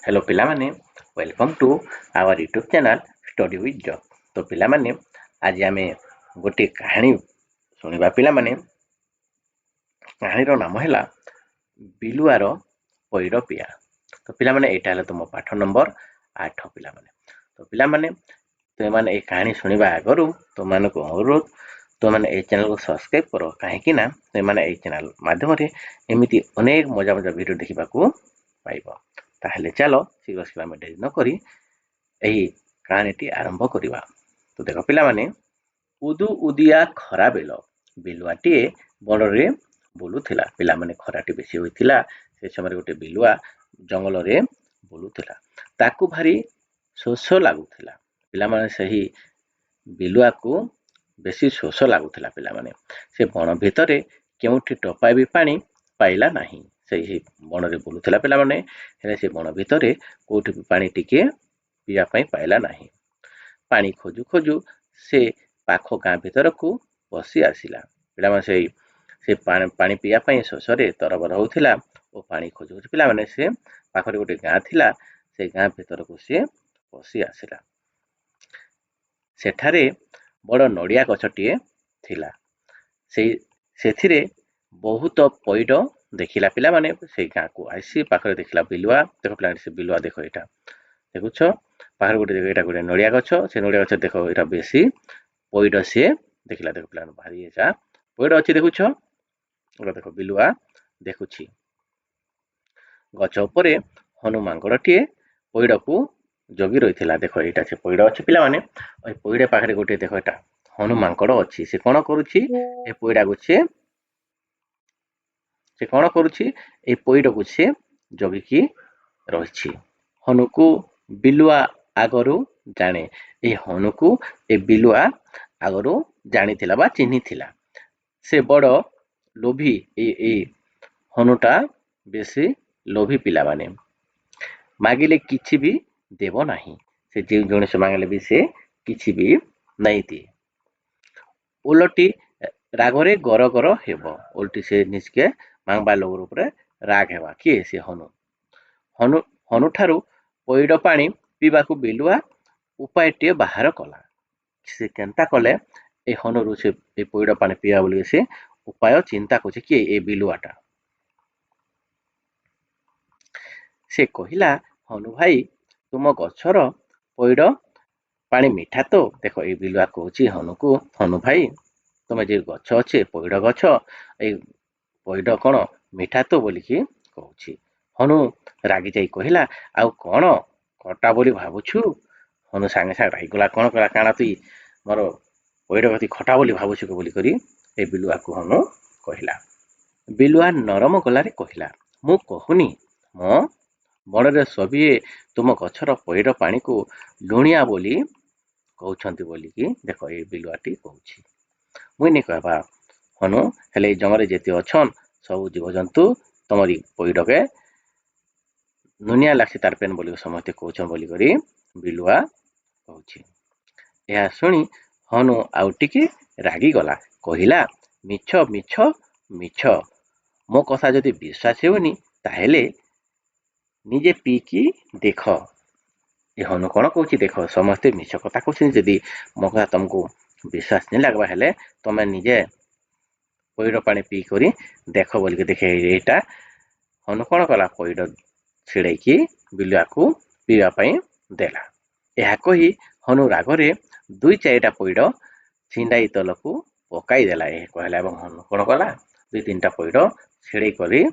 Hello पिलामाने welcome to our YouTube channel study with job. तो पिलामाने आज आमे गोटे कहानी सुनिबा। पिलामाने कहानीर नाम है बिलुआर पैर पिया। तो पिलामाने एटा है तुम पाठ नंबर 8। पिलामाने तो पिलामाने तुम माने ए कहानी सुनिबा आगरु तुम मानक अनुरोध तुम माने ए चैनल को सब्सक्राइब करो, कहीं ना तुम माने ए चैनल माध्यम एमती अनेक मजा मजा वीडियो देखा पाइब। ताहले चलो शीघ्र शीघ्र आम डेरी नक यही कहानीटी आरंभ करवा। तो देख पिलामाने उदु उदिया खरा बेल बिलुआटीए बणरे बुलुथिला। पिलामाने खराटी बेसी होइथिला से समय गोटे बिलुआ जंगल रे बुलुथिला। ताकू भारी शोष लागुथिला। पिलामाने सही बिलुआ को बेसी शोष लागुथिला। पिलामाने से बण भितरे केउठी टोपाए भी पानी पाइला नाही। से बण रे बुलुथिला पिलामाने, हेले से बण भितरे कोठी भी पानी टिके पिया पाई पाइला नाही। पानी खोजु खोजु से पाख गाँ भीतर को पशि आसिला। पिलामाने से पानी पिया पाई शोषरे तरबर होउथिला और पानी खोजु खोजु पिलामाने से पाखरे गोटे गाँ थिला, से गाँ भीतर को से पशि आसिला। सेठारे बड़ नड़िया गछटिए थिला। सेथिरे बहुत पैड देखिला। पिलामाने से गाँ को आसी पाखरे देखिला बिलुआ। देखो पिलामाने से बिलुआ देखो एटा देखुछ पाखरे गोटे एटा गोटे नड़िया गछ। से नड़िया गछ देखो एटा बेसी पैड से देखिला। देखो पिलामाने भारी एटा पैड अछि देखुछ। एटा देखो बिलुआ देखुछि। गछ उपरे हनु मांगड़टिए पैड को जगी रहिथिला। देखो एटा से पैड अछि पिलामाने। ओइ पैड पाखरे गोटे देखो एटा हनु मांकड़ अछि। से कोन करूछि ए पैडा को से कोन करूछि ए पैड को से जगिकी रहिछि। हनु को बिलुआ आगरु जाने। ए हनु को ए बिलुआ आगरु जानिथिला बा चिन्हिथिला। से बड़ लोभी ए हनुटा बेसी लोभी पिलामाने मागिले किछि भी देव नाही। से जे जने मांगले भी से किछि भी नहीं दिए। उलटी रागरे गर गर हेब। उल्टी से निजके मांगबा लोगर उपरे राग हेबा। किए से हनु हनु हनु ठारू पैड पानी पीबाकू बिलुआ उपायटिए बाहर कला। से केनता कले ए हनुरु से ए पैड पानी पीवा बोली से उपाय चिंता करछि। किए ए बिलुआटा से कहिला, हनु भाई तुम गछर पैड पानी मीठा तो। देखो ए बिलुआ कहछि हनु को, हनु भाई तुम जे गछ अच्छे पैड गछ ए पैड कौन मीठा तो बोलिकी कहछि। हनु रागी जाई कहिला, आउ कौन कटा बोली भाबुछु। हनु सांगे सांगे रागीगला। कौन कला काना तुई मोर पैड गति खटा बोली भाबुछु को बोली करी ए बिलुआ को हनु कहिला। बिलुआ नरम गलारे कहिला, मु कहुनी मो बणरे सबिए तुम गछर पैड पानी को लुणिया बोली कहउछंती बोलिकी देखो ए बिलुआटी कहछि। मुई नहीं कहबा हनु, हेले जंगले जेते अछन सब जीवजंतु तमरी पैड के नुनिया लागसी तार पेन बोली समस्ते कहउछन बोली करी बिलुआ कहछि। यह सुनी हनु आउ टिके रागी गला। कहिला, मिछ मिछ मिछ मो कथा जदि विश्वास हेउनी ताहेले निजे पीकी देख। ए हनु कौन कहछि देख समस्ते मिछ कथा कहछिन। जदि मो कथा तुमको विश्वास नहीं लगवा हेले तमे निजे पैड पानी पी करी देख बोलिके देखे। एटा हनु कौन कला पैड छिड़ेकी बिलुआ को पीवा पाई देला। यह कही हनु रागरे दुई चारिटा पैड छिंडाई तलकू पकाई देला। ए कहला एवं हनु कौन कला दुई तीनटा पैड छिड़े करी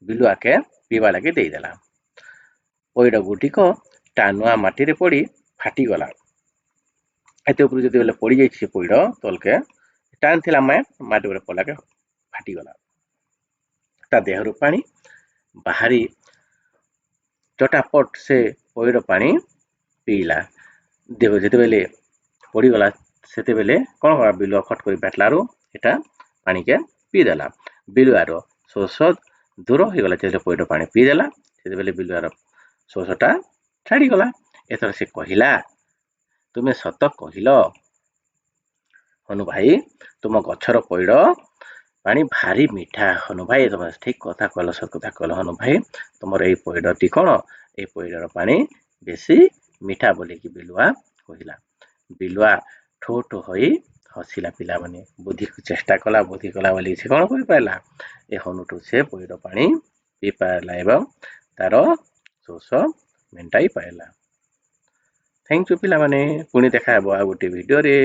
बिलुआ के पीवा लगे देदेला। पैड गुटिक टानुआ माटी रे पड़ी फाटी गला। एते ऊपर जदि बेले पड़ी जाइछि पैड तलके टान थिला माटी ऊपर पड़लाके फाटी गला। ता देहरु पानी बाहरी चटापट से पैड पानी पीला। देखो जेते बेले पड़ी गला सेते बेले कोन करा बिलुआ फट करी बैठलारो एटा पानी के पी देला। बिलुआर शोष दूर हो गला। जेते पैड पानी पी देला सेते बेले बिलुआर शोषटा छाड़ी गला। एथर से कहिला, तुमे सत कहिल हनु भाई तुम गछर पैड ପାଣି ଭାରି ମିଠା। ହନୁ ଭାଇ ତମେ ଠିକ କଥା କହିଲ, ସତ କଥା କହିଲ ହନୁ ଭାଇ। ତମର ଏଇ ପଇଡଟି କଣ, ଏଇ ପଇଡର ପାଣି ବେଶୀ ମିଠା ବୋଲିକି ବିଲୁଆ କହିଲା। ବିଲୁଆ ଠୋ ଠୋ ହୋଇ ହସିଲା। ପିଲାମାନେ ବୁଦ୍ଧିକୁ ଚେଷ୍ଟା କଲା, ବୁଦ୍ଧି କଲା ବୋଲି ସେ କଣ କରିପାରିଲା, ଏ ହନୁଠୁ ସେ ପଇଡ ପାଣି ପିଇ ପାରିଲା ଏବଂ ତାର ଶୋଷ ମେଣ୍ଟାଇ ପାରିଲା। ଥ୍ୟାଙ୍କ ୟୁ ପିଲାମାନେ, ପୁଣି ଦେଖା ହେବ ଆଉ ଗୋଟେ ଭିଡିଓରେ।